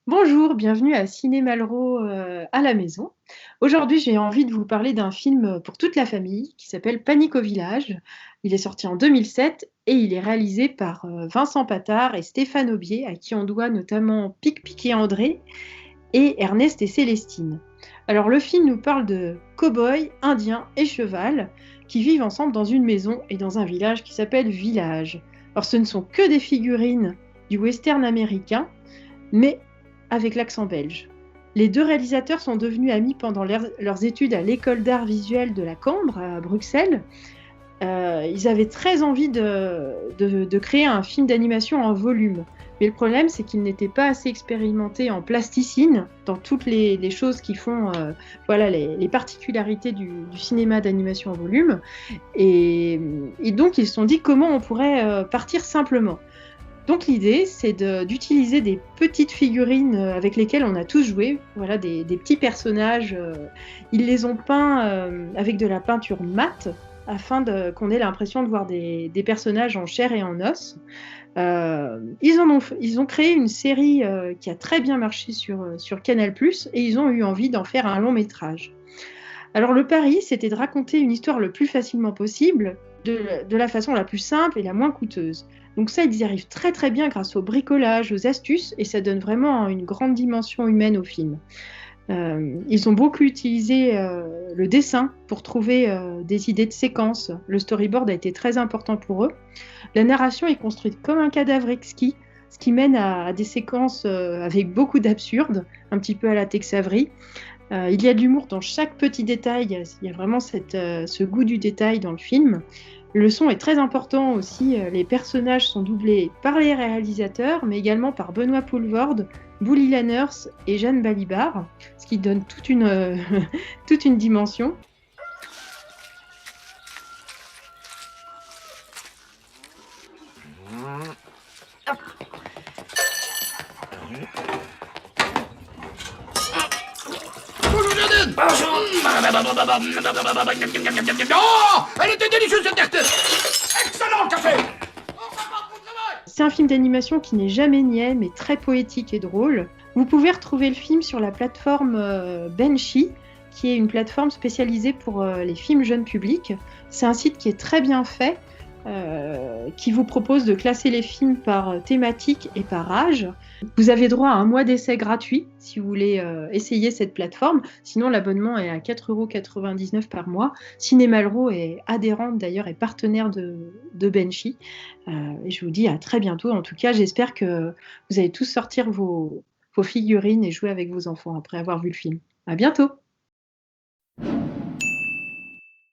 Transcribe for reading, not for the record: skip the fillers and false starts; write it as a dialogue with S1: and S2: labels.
S1: Bonjour, bienvenue à Ciné Malraux à la maison. Aujourd'hui, j'ai envie de vous parler d'un film pour toute la famille qui s'appelle Panique au village. Il est sorti en 2007 et il est réalisé par Vincent Patard et Stéphane Aubier, à qui on doit notamment Pic Pic et André et Ernest et Célestine. Alors, le film nous parle de cow-boys, indiens et cheval qui vivent ensemble dans une maison et dans un village qui s'appelle Village. Alors, ce ne sont que des figurines du western américain, mais avec l'accent belge. Les deux réalisateurs sont devenus amis pendant leurs études à l'école d'art visuel de la Cambre à Bruxelles. Ils avaient très envie de créer un film d'animation en volume. Mais le problème, c'est qu'ils n'étaient pas assez expérimentés en plasticine, dans toutes les choses qui font voilà, les particularités du cinéma d'animation en volume. Et donc, ils se sont dit comment on pourrait partir simplement. Donc l'idée, c'est d'utiliser des petites figurines avec lesquelles on a tous joué, voilà, des petits personnages. Ils les ont peints avec de la peinture mate afin qu'on ait l'impression de voir des personnages en chair et en os. Ils ont créé une série qui a très bien marché sur Canal+, et ils ont eu envie d'en faire un long métrage. Alors le pari, c'était de raconter une histoire le plus facilement possible, de la façon la plus simple et la moins coûteuse. Donc ça, ils y arrivent très très bien grâce au bricolage, aux astuces, et ça donne vraiment une grande dimension humaine au film. Ils ont beaucoup utilisé le dessin pour trouver des idées de séquences. Le storyboard a été très important pour eux. La narration est construite comme un cadavre exquis, ce qui mène à des séquences avec beaucoup d'absurde, un petit peu à la Tex Avery. Il y a de l'humour dans chaque petit détail, il y a vraiment ce goût du détail dans le film. Le son est très important aussi, les personnages sont doublés par les réalisateurs, mais également par Benoît Poelvoorde, Bouli Lanners et Jeanne Balibar, ce qui donne toute une dimension.
S2: Bonjour Janine. Bonjour. Oh, elle était délicieuse cette tarte. Excellent café.
S1: C'est un film d'animation qui n'est jamais niais, mais très poétique et drôle. Vous pouvez retrouver le film sur la plateforme Benchy, qui est une plateforme spécialisée pour les films jeunes publics. C'est un site qui est très bien fait, qui vous propose de classer les films par thématique et par âge. Vous avez droit à un mois d'essai gratuit si vous voulez essayer cette plateforme. Sinon, l'abonnement est à 4,99 € par mois. Ciné Malraux est adhérente d'ailleurs et partenaire de Benchy. Et je vous dis à très bientôt. En tout cas, j'espère que vous allez tous sortir vos figurines et jouer avec vos enfants après avoir vu le film. À bientôt!